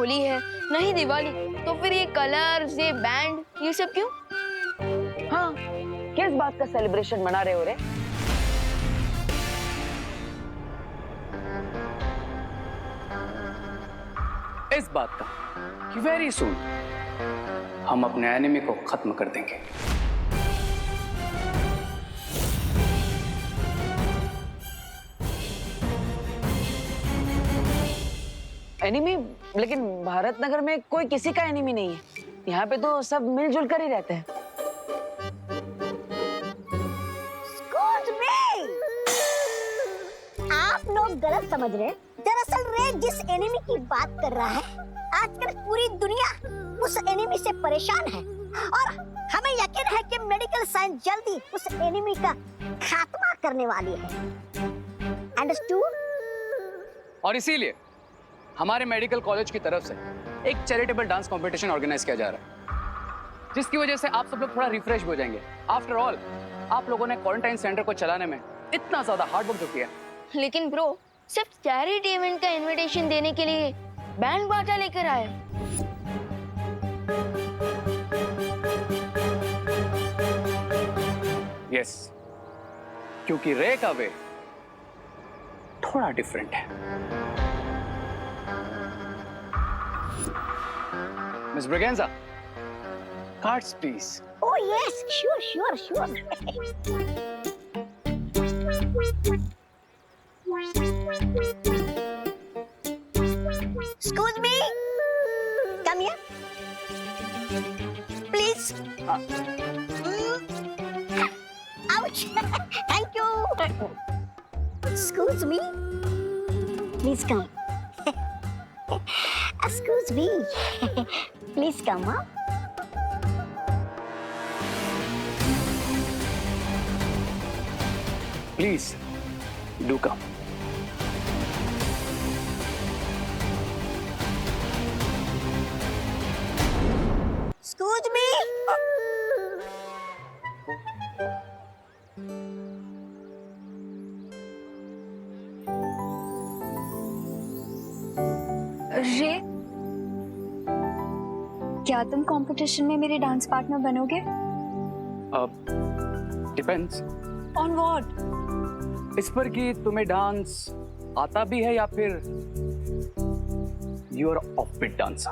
होली है, ना ही दिवाली, तो फिर ये कलर्स, ये बैंड, ये सब क्यों? हाँ, किस बात का सेलिब्रेशन मना रहे हो रे? इस बात का कि वेरी सून हम अपने एनिमी को खत्म कर देंगे। एनिमी? लेकिन भारत नगर में कोई किसी का एनिमी नहीं है। यहाँ पे तो सब मिलजुल कर ही रहते हैं। Excuse me! आप लोग गलत समझ रहे हैं। दरअसल रे जिस एनिमी की बात कर रहा है, आजकल पूरी दुनिया उस एनिमी से परेशान है और हमें यकीन है कि मेडिकल साइंस जल्दी उस एनिमी का खात्मा करने वाली है। अंडरस्टूड? और इसीलिए हमारे मेडिकल कॉलेज की तरफ से एक चैरिटेबल डांस कंपटीशन ऑर्गेनाइज किया जा रहा है, जिसकी वजह से आप सब लोग थोड़ा रिफ्रेश हो जाएंगे। आफ्टर ऑल, आप लोगों ने क्वारंटाइन सेंटर को चलाने में इतना ज्यादा हार्ड वर्क जो किया। लेकिन ब्रो, सिर्फ चैरिटी इवेंट का इनविटेशन देने के लिए बैंड बाजा लेकर आए। यस, क्योंकि रे का वे थोड़ा डिफरेंट है। Miss Braganza, cards please. Oh yes, sure. Excuse me. Come here. Please. Ouch. Thank you. Excuse me. Please come. Excuse me. Please come up. Please do come. Excuse me. रे, क्या तुम कंपटीशन में मेरे डांस पार्टनर बनोगे? Depends on what? इस पर कि तुम्हें डांस आता भी है या फिर you are off beat dancer.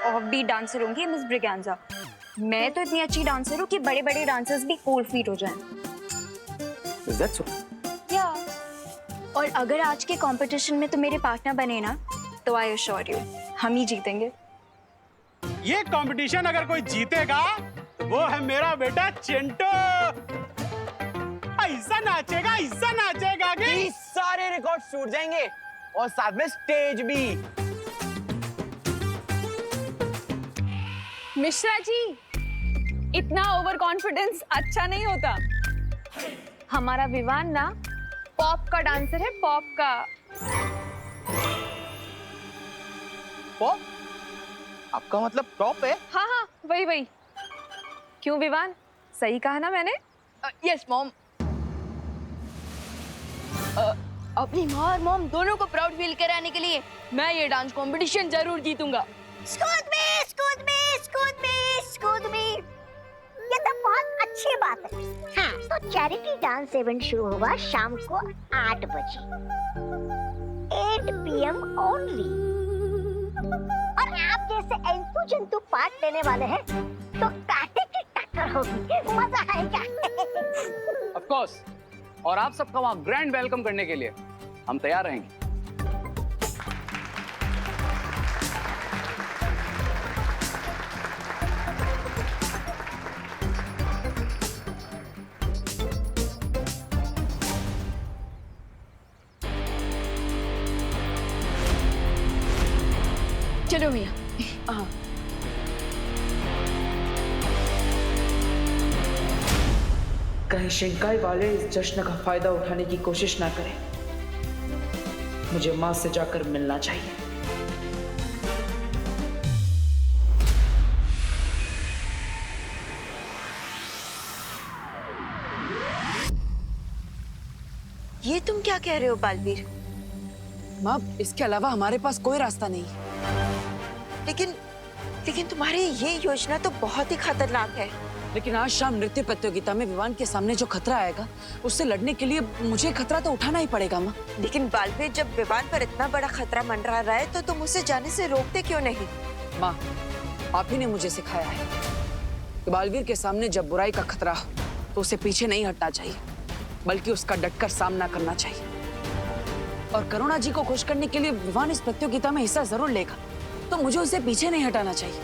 Off beat dancer होंगी मिस ब्रिगेंजा। मैं तो इतनी अच्छी डांसर हूँ कि बड़े-बड़े डांसर्स भी कोल्ड फीट हो जाएं। Is that so? या और अगर आज के कंपटीशन में तुम मेरे पार्टनर बने ना, तो आई अश्योर यू हम ही जीतेंगे। ये कंपटीशन अगर कोई जीतेगा तो वो है मेरा बेटा चिंटू। ऐसा नाचेगा कि सारे रिकॉर्ड टूट जाएंगे और साथ में स्टेज भी। मिश्रा जी, इतना ओवर कॉन्फिडेंस अच्छा नहीं होता। हमारा विवान ना पॉप का डांसर है, पॉप का। पॉप? आपका मतलब टॉप है? हाँ, वही। क्यों विवान, सही कहा ना मैंने? Yes mom. अपनी माँ और मॉम दोनों को प्राउड फील कराने के लिए मैं ये डांस कंपटीशन जरूर जीतूंगा। Excuse me. ये तो बहुत अच्छी बात है। हाँ, तो चैरिटी डांस इवेंट शुरू होगा शाम को 8 बजे 8 PM ओनली। और आप जैसे एंतु जंतु पार्ट लेने वाले हैं तो कांटे की टक्कर होगी, मजा आएगा। ऑफ कोर्स, और आप सबका वहां ग्रैंड वेलकम करने के लिए हम तैयार रहेंगे। चलो भैया। हाँ, कहीं शिंकाई वाले इस जश्न का फायदा उठाने की कोशिश ना करें। मुझे मां से जाकर मिलना चाहिए। ये तुम क्या कह रहे हो बालवीर? माँ, इसके अलावा हमारे पास कोई रास्ता नहीं। लेकिन तुम्हारी ये योजना तो बहुत ही खतरनाक है। लेकिन आज शाम नृत्य प्रतियोगिता में विवान के सामने जो खतरा आएगा उससे लड़ने के लिए मुझे खतरा तो उठाना ही पड़ेगा माँ। लेकिन बालवीर, जब विवान पर इतना बड़ा खतरा मंडरा रहा है तो तुम उसे जाने से रोकते क्यों नहीं? माँ, आप ही ने मुझे सिखाया है कि बालवीर के सामने जब बुराई का खतरा हो तो उसे पीछे नहीं हटना चाहिए, बल्कि उसका डटकर सामना करना चाहिए। और करुणा जी को खुश करने के लिए विवान इस प्रतियोगिता में हिस्सा जरूर लेगा, तो मुझे उसे पीछे नहीं हटाना चाहिए,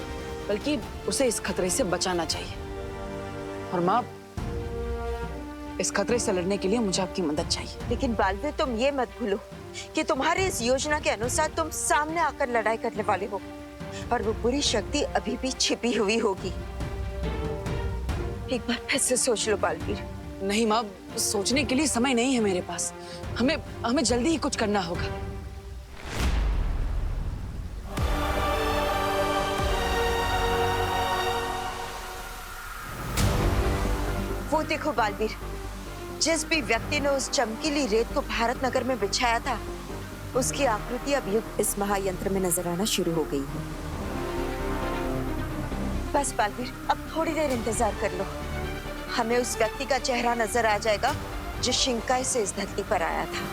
बल्कि उसे इस खतरे से बचाना चाहिए। और माँ, इस खतरे से लड़ने के लिए मुझे आपकी मदद चाहिए। लेकिन बालवीर, तुम ये मत भूलो कि तुम्हारी इस योजना के अनुसार तुम सामने आकर लड़ाई करने वाले हो और वो बुरी शक्ति अभी भी छिपी हुई होगी। एक बार फिर से सोच लो बालवीर। नहीं माँ, सोचने के लिए समय नहीं है मेरे पास। हमें जल्दी ही कुछ करना होगा। वो देखो बालवीर, जिस भी व्यक्ति ने उस चमकीली रेत को भारत नगर में बिछाया था, उसकी आकृति अब इस महायंत्र में नजर आना शुरू हो गई है। बस बालवीर, अब थोड़ी देर इंतजार कर लो, हमें उस व्यक्ति का चेहरा नजर आ जाएगा जो शिंकाई से इस धरती पर आया था।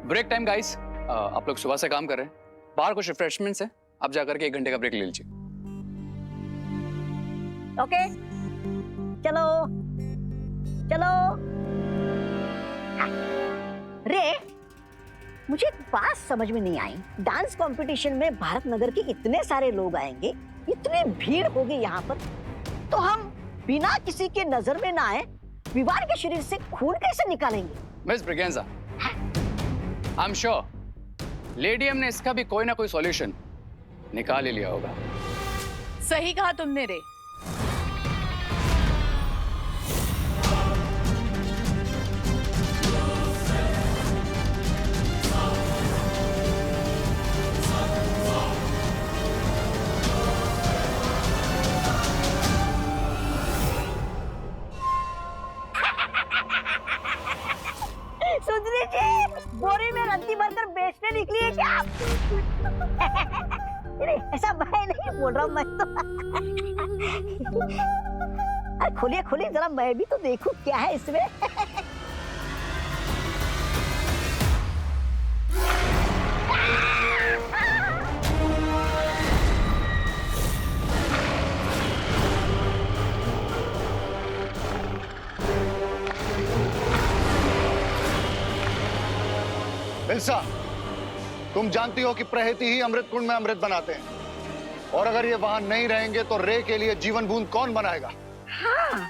Break time guys. आप लोग सुबह से काम कर रहे हैं, बाहर कुछ रिफ्रेशमेंट्स है, आप जाकर के 1 घंटे का ब्रेक ले लीजिए। ओके, चलो चलो। रे, मुझे एक बात समझ में नहीं आई। डांस कंपटीशन में भारत नगर के इतने सारे लोग आएंगे, इतनी भीड़ होगी यहाँ पर, तो हम बिना किसी के नजर में ना आए विवान के शरीर से खून कैसे निकालेंगे? Miss Braganza, I am sure lady M ने इसका भी कोई ना कोई सॉल्यूशन निकाल ही लिया होगा। सही कहा तुमने रे। सुंदरी जी, बोरी में रद्दी भरकर बेचने निकली है क्या आप? नहीं, ऐसा मैं नहीं बोल रहा हूँ, मैं तो अरे खोलिए खोलिए जरा, मैं भी तो देखूं क्या है इसमें। इल्सा, तुम जानती हो कि प्रहति ही अमृत कुंड में अमृत बनाते हैं, और अगर ये वहां नहीं रहेंगे तो रे के लिए जीवन बूंद कौन बनाएगा? हाँ।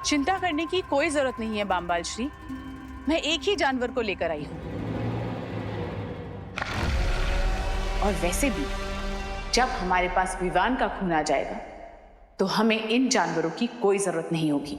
चिंता करने की कोई जरूरत नहीं है बामबाल श्री, मैं एक ही जानवर को लेकर आई हूं। और वैसे भी जब हमारे पास विवान का खून आ जाएगा तो हमें इन जानवरों की कोई जरूरत नहीं होगी।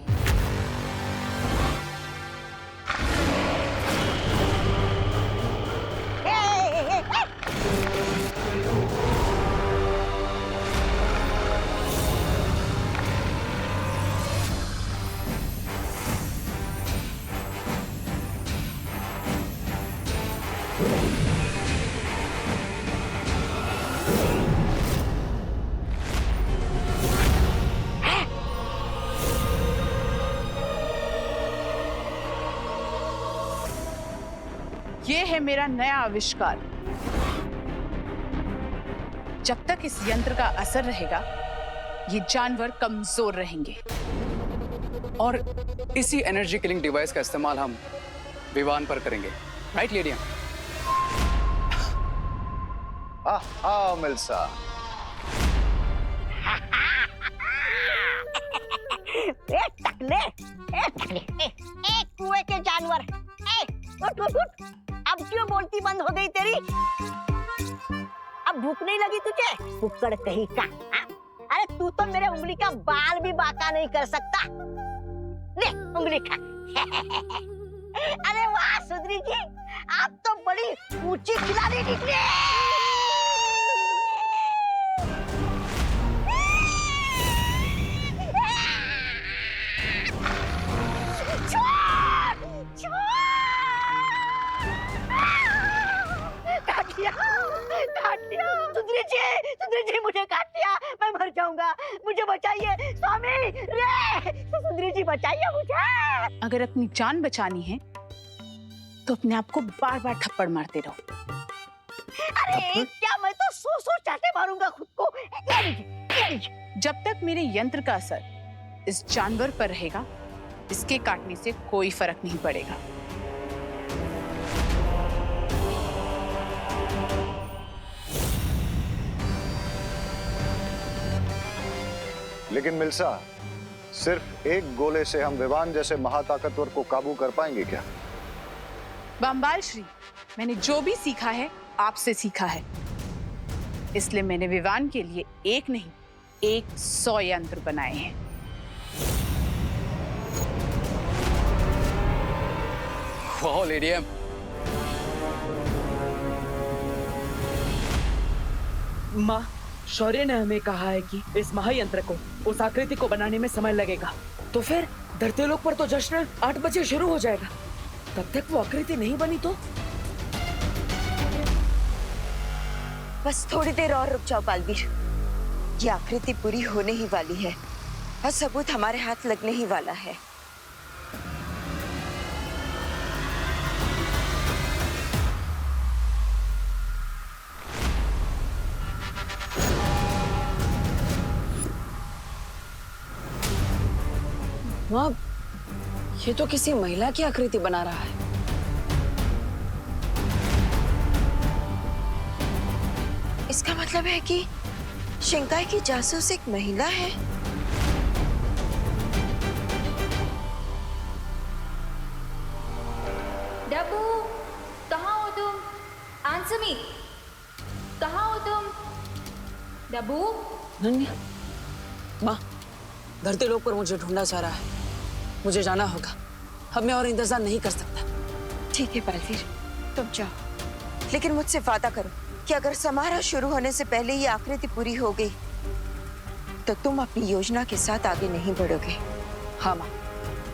ये है मेरा नया आविष्कार। जब तक इस यंत्र का असर रहेगा, ये जानवर कमजोर रहेंगे। और इसी एनर्जी किलिंग डिवाइस का इस्तेमाल हम विवान पर करेंगे, राइट लेडिया? मिल्सा, कुएं के जानवर, उठ उठ उठ, अब क्यों बोलती बंद हो गई तेरी? अब भूख नहीं लगी तुझे? कुक्कड़ कहीं का। अरे तू तो मेरे उंगली का बाल भी बाका नहीं कर सकता। ले उंगली खा। अरे वाह सुंदरी जी, आप तो बड़ी ऊंची खिलाड़ी निकली। मुझे बचाइए स्वामी रे, सुंदरी जी बचाइए मुझे। अगर अपनी जान बचानी है तो अपने आप को बार बार थप्पड़ मारते रहो। अरे क्या मैं तो सो चाटे मारूंगा खुद को। ये लीजिए। जब तक मेरे यंत्र का असर इस जानवर पर रहेगा, इसके काटने से कोई फर्क नहीं पड़ेगा। लेकिन मिल्सा, सिर्फ एक गोले से हम विवान जैसे महाताकतवर को काबू कर पाएंगे क्या? बम्बाल श्री, मैंने जो भी सीखा है आपसे सीखा है, इसलिए मैंने विवान के लिए एक नहीं 100 यंत्र बनाए हैं। वाह लेडी एम, माँ, शौर्य ने हमें कहा है कि इस महायंत्र को, उस आकृति को बनाने में समय लगेगा। तो फिर धरती लोक पर तो जश्न 8 बजे शुरू हो जाएगा। तब तक वो आकृति नहीं बनी तो? बस थोड़ी देर और रुक जाओ बालवीर, ये आकृति पूरी होने ही वाली है और सबूत हमारे हाथ लगने ही वाला है। माँ, ये तो किसी महिला की आकृति बना रहा है। इसका मतलब है कि शिंकाई की जासूस एक महिला है। डब्बू, कहाँ हो तुम? आंसर मी, कहाँ हो तुम? डब्बू? नन्या, माँ, धरती लोक पर मुझे ढूंढा जा रहा है। मुझे जाना होगा। अब मैं और इंतजार नहीं कर सकता। ठीक है बालवीर, तुम जाओ, लेकिन मुझसे वादा करो कि अगर समारोह शुरू होने से पहले ये आकृति पूरी हो गई तो तुम अपनी योजना के साथ आगे नहीं बढ़ोगे। हाँ माँ,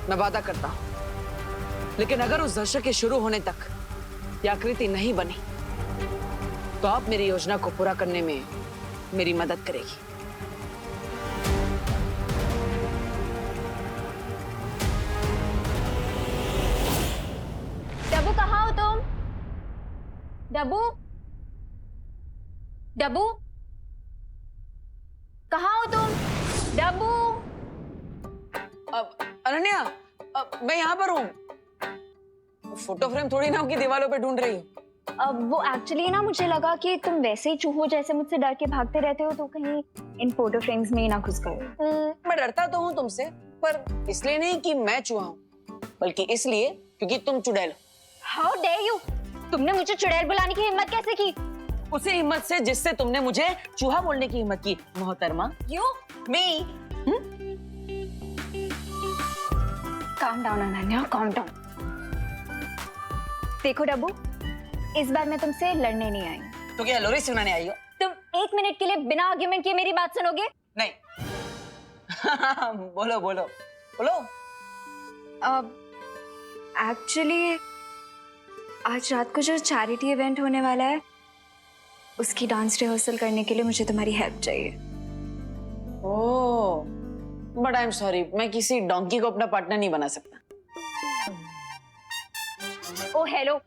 मैं वादा करता हूँ। लेकिन अगर उस दशक के शुरू होने तक ये आकृति नहीं बनी तो आप मेरी योजना को पूरा करने में मेरी मदद करेगी। डब्बू, कहाँ हो तुम? डब्बू? डब्बू? कहाँ हो तुम? डब्बू? अनन्या, मैं यहाँ पर हूँ। फोटो फ्रेम थोड़ी ना होगी दीवारों पे ढूंढ रही हूँ। अब वो एक्चुअली ना, मुझे लगा कि तुम वैसे ही चूहों जैसे मुझसे डर के भागते रहते हो, तो कहीं इन फोटो फ्रेम्स में ही ना घुस गए। मैं डरता तो हूँ तुमसे, पर इसलिए नहीं कि मैं चूहा हूँ, बल्कि इसलिए क्योंकि तुम चुड़ैल हो। How dare you! तुमने मुझे चुड़ैल बुलाने की हिम्मत कैसे की? उसी हिम्मत से जिससे तुमने मुझे चूहा बोलने की हिम्मत की, मोहतरमा। You? Me? Calm down, Ananya, calm down. देखो डब्बू, इस बार मैं तुमसे लड़ने नहीं आई। तो क्या लोरी सुनाने आई हो? तुम 1 मिनट के लिए बिना आर्ग्यूमेंट किए मेरी बात सुनोगे? नहीं। बोलो बोलो बोलो। एक्चुअली आज रात को जो चैरिटी इवेंट होने वाला है, उसकी डांस रिहर्सल करने के लिए मुझे तुम्हारी हेल्प चाहिए। ओह, बट आई एम सॉरी, मैं किसी डोंकी को अपना पार्टनर नहीं बना सकता। ओ हेलो,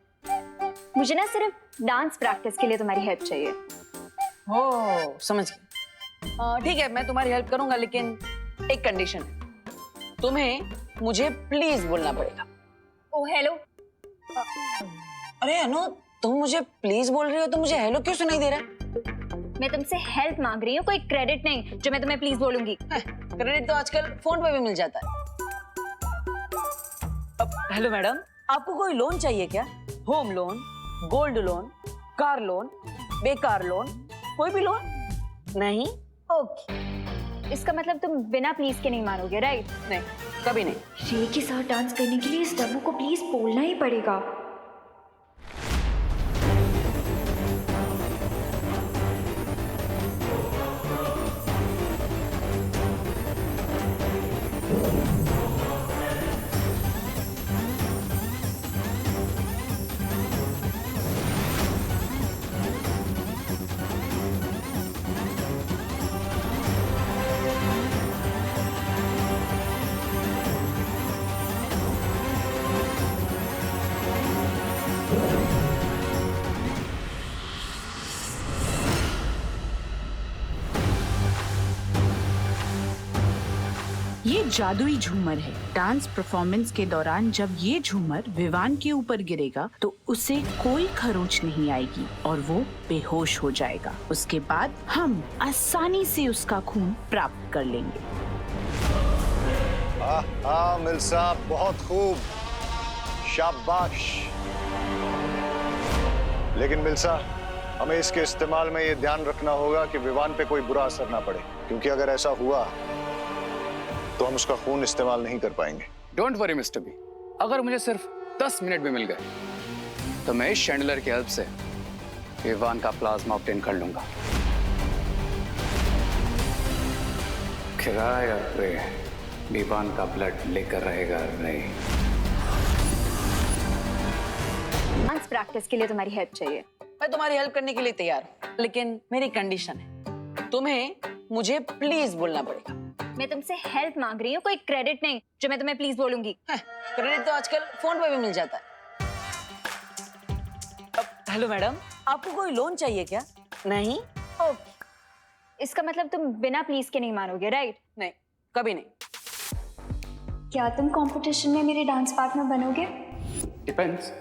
मुझे ना सिर्फ डांस प्रैक्टिस के लिए तुम्हारी हेल्प चाहिए। ओह, समझ गई। ठीक है, मैं तुम्हारी हेल्प करूंगा, लेकिन एक कंडीशन है। तुम्हें मुझे प्लीज बोलना पड़ेगा। ओ हेलो। अरे अनु, तुम मुझे प्लीज बोल रही हो तो मुझे हेलो क्यों सुनाई दे रहा है? मैं तुमसे हेल्प मांग रही हूँ, कोई क्रेडिट नहीं जो मैं तुम्हें प्लीज बोलूंगी। क्रेडिट तो आजकल फोन पे भी मिल जाता है। हेलो मैडम, आपको कोई लोन चाहिए क्या? Home loan, gold loan, car loan, बेकार लोन, कोई भी लोन? नहीं? ओके, इसका मतलब तुम बिना प्लीज के नहीं मानोगे, राइट? नहीं, कभी नहीं। रे के साथ डांस करने के लिए इस डब्बू को प्लीज बोलना ही पड़ेगा। ये जादुई झूमर है। डांस परफॉर्मेंस के दौरान जब ये झूमर विवान के ऊपर गिरेगा तो उसे कोई खरोंच नहीं आएगी और वो बेहोश हो जाएगा। उसके बाद हम आसानी से उसका खून प्राप्त कर लेंगे। मिल्सा, बहुत खूब, शाबाश। लेकिन मिल्सा, हमें इसके इस्तेमाल में ये ध्यान रखना होगा कि विवान पे कोई बुरा असर ना पड़े, क्योंकि अगर ऐसा हुआ तो हम उसका खून इस्तेमाल नहीं कर पाएंगे। डोंट वरी मिस्टर बी, अगर मुझे सिर्फ 10 मिनट भी मिल गए तो मैं इस शैंडलर की हेल्प से विवान का प्लाज्मा ऑब्टेन कर लूंगा। किराया पे विवान का ब्लड लेकर रहेगा नहीं। डांस प्रैक्टिस के लिए तुम्हारी हेल्प चाहिए। मैं तुम्हारी हेल्प करने के लिए तैयार हूँ, लेकिन मेरी कंडीशन है, तुम्हें मुझे प्लीज बोलना पड़ेगा। मैं तुमसे हेल्प मांग रही हूँ, कोई क्रेडिट नहीं जो मैं तुम्हें प्लीज बोलूंगी। क्रेडिट तो आजकल फोन पे भी मिल जाता है। हेलो मैडम, आपको कोई लोन चाहिए क्या? नहीं? ओके, इसका मतलब तुम बिना प्लीज के नहीं मानोगे, राइट? नहीं, कभी नहीं। क्या तुम कंपटीशन में मेरे डांस पार्टनर बनोगे? Depends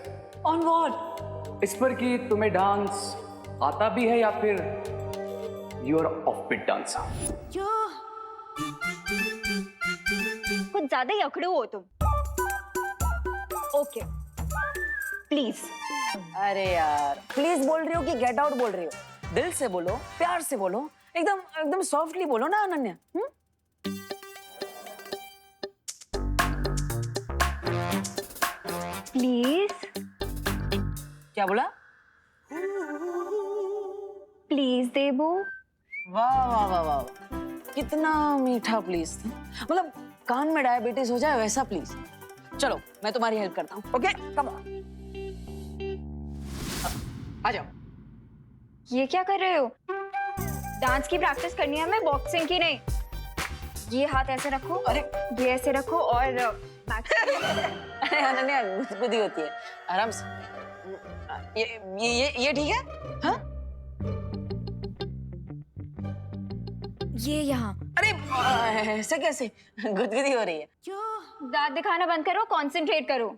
on what? इस पर कि तुम्हें डांस आता भी है या फिर you are off beat dancer. कुछ ज्यादा ही अकड़ू हो तुम। Okay, please. अरे यार, प्लीज बोल रही हो कि गेट आउट बोल रही हो? दिल से बोलो, प्यार से बोलो, एकदम एकदम सॉफ्टली बोलो ना अनन्या। प्लीज। क्या बोला? प्लीज देबू। वाह वाह वाह वाह, कितना मीठा प्लीज था। मतलब कान में डायबिटीज हो जाए वैसा प्लीज। चलो मैं तुम्हारी हेल्प करता हूँ। ओके, कम ऑन, आ जाओ। ये क्या कर रहे हो? डांस की प्रैक्टिस करनी है हमें, बॉक्सिंग की नहीं। ये हाथ ऐसे रखो, अरे ये ऐसे रखो और अरे अनन्या, गुदगुदी होती है, आराम से। ये ठीक है? हाँ? ये यहाँ। अरे ऐसे कैसे? गुदगुदी हो रही है। दांत दिखाना बंद करो, कंसंट्रेट करो।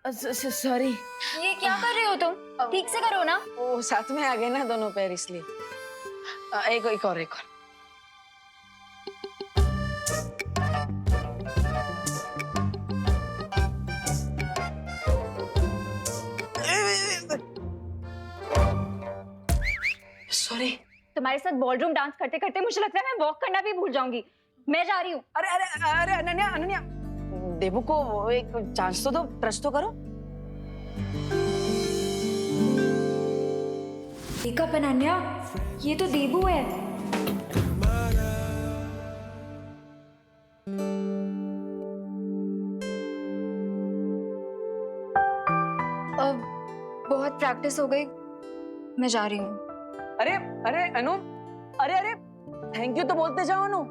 अरे सॉरी। ये क्या कर रहे हो तुम? ठीक से करो ना। वो साथ में आ गए ना दोनों पैर, इसलिए। एक और। सॉरी। तुम्हारे साथ बॉलरूम डांस करते करते मुझे लगता है मैं वॉक करना भी भूल जाऊंगी। मैं जा रही हूँ। अरे अनन्या, देबू को एक चांस तो दो, ट्रस्ट तो करो। देखा अनन्या, ये तो देबू है। अब बहुत प्रैक्टिस हो गई, मैं जा रही हूँ। अरे अनु, अरे थैंक यू तो बोलते जाओ अनु।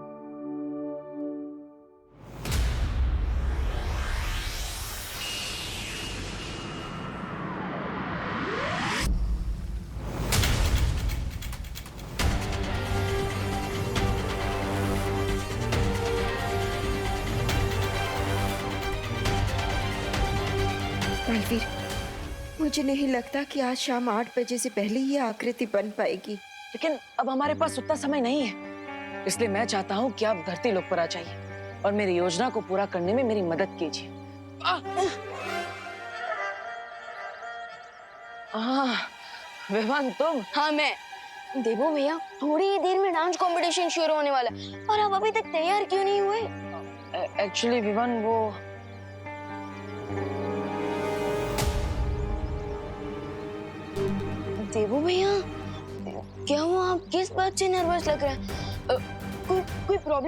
बलवीर, मुझे नहीं लगता कि आज शाम 8 बजे से पहले ये आकृति बन पाएगी। लेकिन अब हमारे पास उतना समय नहीं है, इसलिए मैं चाहता हूँ कि आप धरती लोक पर आ जाइए और मेरी योजना को पूरा करने में मेरी मदद कीजिए। विवान तुम? हाँ मैं। देबू भैया, थोड़ी ही देर में डांस कंपटीशन शुरू होने वाला है और आप अभी तक तैयार क्यों नहीं हुए? एक्चुअली विवान, वो देबू भैया, क्या हुआ? आप किस बात से नर्वस लग रहे हैं? कोई प्रॉब्लम